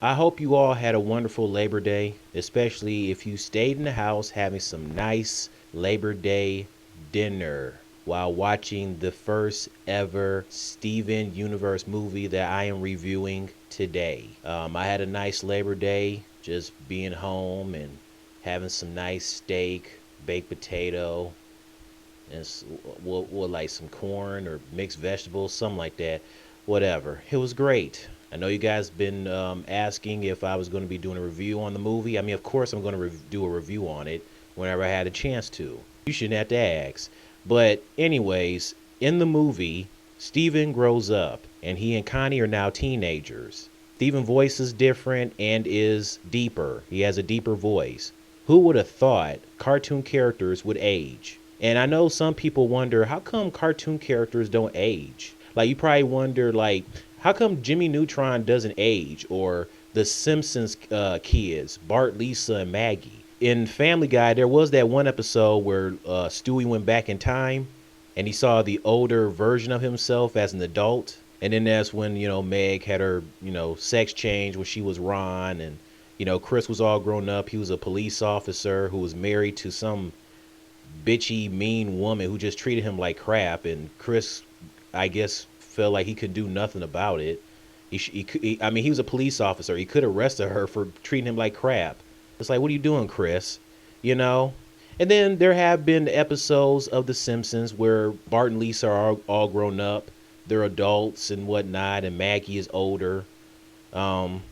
I hope you all had a wonderful Labor Day, especially if you stayed in the house having some nice Labor Day dinner while watching the first ever Steven Universe movie that I am reviewing today. I had a nice Labor Day, just being home and having some nice steak, baked potato, and like some corn or mixed vegetables, something like that. Whatever. It was great. I know you guys been asking if I was going to be doing a review on the movie. I mean, of course, I'm going to do a review on it whenever I had a chance to. You shouldn't have to ask. But, anyways, in the movie, Steven grows up, and he and Connie are now teenagers. Steven's voice is different and is deeper. He has a deeper voice. Who would have thought cartoon characters would age? And I know some people wonder, how come cartoon characters don't age? Like, you probably wonder, like, how come Jimmy Neutron doesn't age? Or the Simpsons kids, Bart, Lisa, and Maggie. In Family Guy, there was that one episode where Stewie went back in time and he saw the older version of himself as an adult. And then that's when, Meg had her, sex change when she was Ron. And, Chris was all grown up. He was a police officer who was married to some bitchy, mean woman who just treated him like crap. And Chris, I guess, felt like he could do nothing about it. I mean, he was a police officer. He could have arrested her for treating him like crap. It's like, what are you doing, Chris? You know? And then there have been episodes of The Simpsons where Bart and Lisa are all grown up. They're adults and whatnot, and Maggie is older. Um,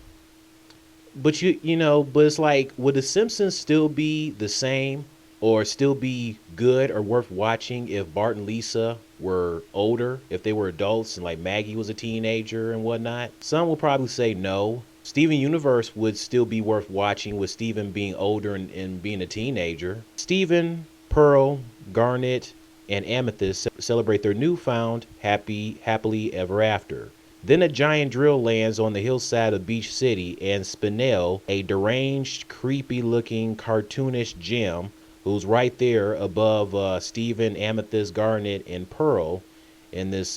but it's like, would The Simpsons still be the same or still be good or worth watching if Bart and Lisa were older, if they were adults and like Maggie was a teenager and whatnot? Some will probably say no. Steven Universe would still be worth watching with Steven being older and being a teenager. Steven, Pearl, Garnet, and Amethyst celebrate their newfound happily ever after. Then a giant drill lands on the hillside of Beach City, and Spinel, a deranged, creepy-looking, cartoonish gem, who's right there above Steven, Amethyst, Garnet, and Pearl in this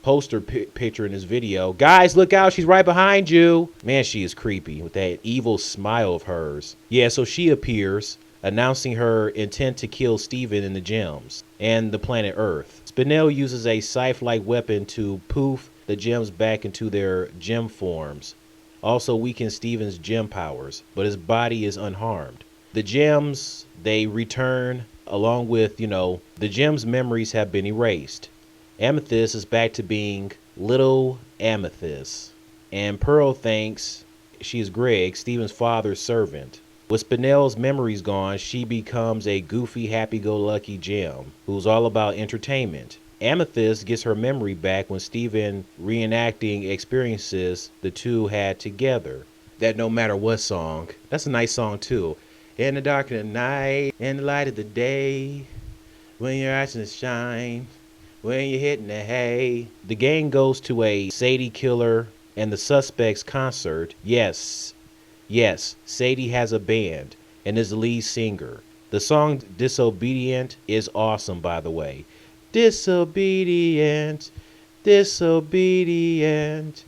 poster picture in this video. Guys, look out, she's right behind you. Man, she is creepy with that evil smile of hers. Yeah, so she appears, announcing her intent to kill Steven and the gems and the planet Earth. Spinel uses a scythe-like weapon to poof the gems back into their gem forms. Also weakens Steven's gem powers, but his body is unharmed. The gems, they return along with, the gems' memories have been erased. Amethyst is back to being little Amethyst. And Pearl thinks she is Greg, Steven's father's servant. With Spinel's memories gone, she becomes a goofy, happy-go-lucky gem who's all about entertainment. Amethyst gets her memory back when Steven reenacting experiences the two had together. That No Matter What song, that's a nice song too. In the dark of the night, in the light of the day, when your eyes shine, when you're hitting the hay. The gang goes to a Sadie Killer and the Suspects concert. Yes, Sadie has a band and is the lead singer. The song Disobedient is awesome, by the way. Disobedient, disobedient,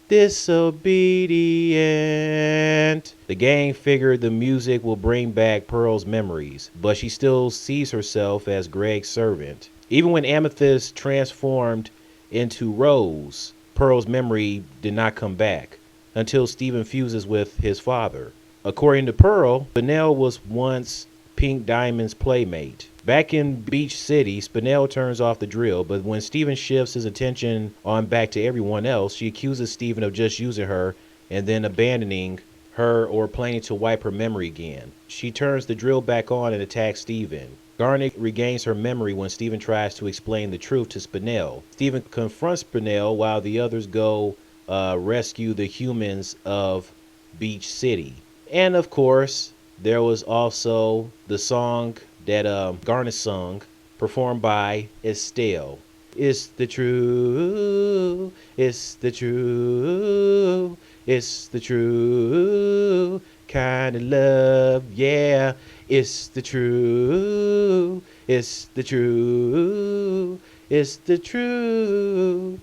disobedient. The gang figured the music will bring back Pearl's memories, but she still sees herself as Greg's servant. Even when Amethyst transformed into Rose, Pearl's memory did not come back until Steven fuses with his father. According to Pearl, Spinel was once Pink Diamond's playmate. Back in Beach City, Spinel turns off the drill, but when Steven shifts his attention on back to everyone else, she accuses Steven of just using her and then abandoning her or planning to wipe her memory again. She turns the drill back on and attacks Steven. Garnet regains her memory when Steven tries to explain the truth to Spinel. Steven confronts Spinel while the others go rescue the humans of Beach City. And of course, there was also the song that Garnet sung, performed by Estelle. It's the true, it's the true, it's the true kind of love, yeah. It's the true, it's the true, it's the true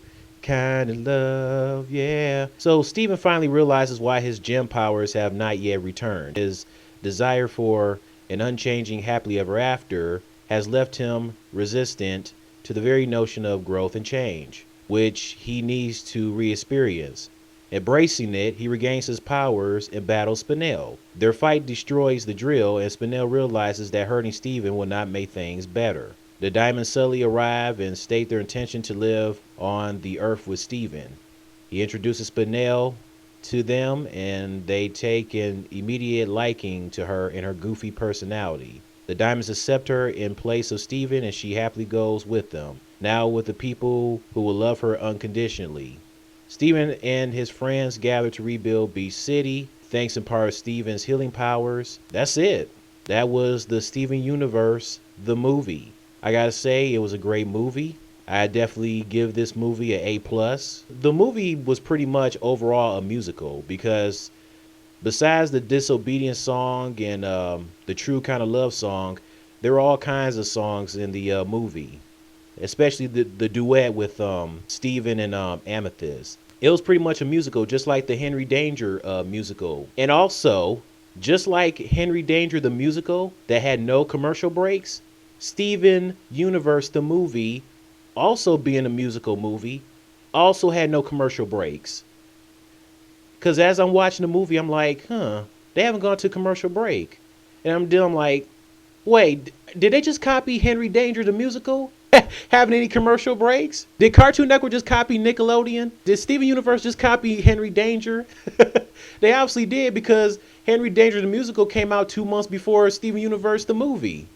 kind of love, yeah. So Steven finally realizes why his gem powers have not yet returned. His desire for an unchanging happily ever after has left him resistant to the very notion of growth and change, which he needs to re-experience. Embracing it, he regains his powers and battles Spinel. Their fight destroys the drill, and Spinel realizes that hurting Steven will not make things better. The Diamonds suddenly arrive and state their intention to live on the Earth with Steven. He introduces Spinel to them, and they take an immediate liking to her and her goofy personality. The Diamonds accept her in place of Steven, and she happily goes with them, now with the people who will love her unconditionally. Steven and his friends gather to rebuild Beach City, thanks in part to Steven's healing powers. That's it. That was the Steven Universe, the movie. I gotta say, it was a great movie. I definitely give this movie an A+. The movie was pretty much overall a musical because besides the Disobedience song and the True Kind of Love song, there were all kinds of songs in the movie, especially the duet with Steven and Amethyst. It was pretty much a musical, just like the Henry Danger musical. And also, just like Henry Danger the musical that had no commercial breaks, Steven Universe the movie, also being a musical movie, also had no commercial breaks. Because as I'm watching the movie, I'm like, they haven't gone to commercial break. And I'm like, wait, did they just copy Henry Danger the musical? Having any commercial breaks? Did Cartoon Network just copy Nickelodeon? Did Steven Universe just copy Henry Danger? They obviously did, because Henry Danger the musical came out 2 months before Steven Universe the movie.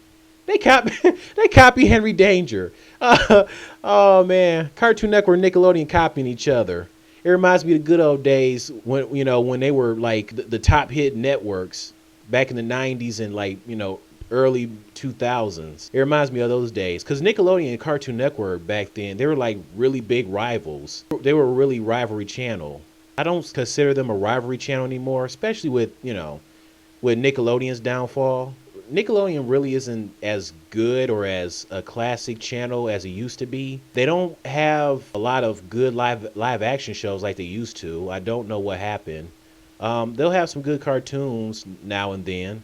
They copy Henry Danger. Oh man, Cartoon Network and Nickelodeon copying each other. It reminds me of the good old days when when they were like the top hit networks back in the 90s and early 2000s. It reminds me of those days, because Nickelodeon and Cartoon Network back then, they were like really big rivals. They were a really rivalry channel. I don't consider them a rivalry channel anymore, especially with with Nickelodeon's downfall. Nickelodeon really isn't as good or as a classic channel as it used to be. They don't have a lot of good live action shows like they used to. I don't know what happened. They'll have some good cartoons now and then.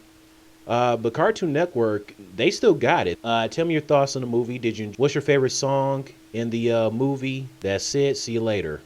But Cartoon Network, they still got it. Tell me your thoughts on the movie. What's your favorite song in the movie? That's it. See you later.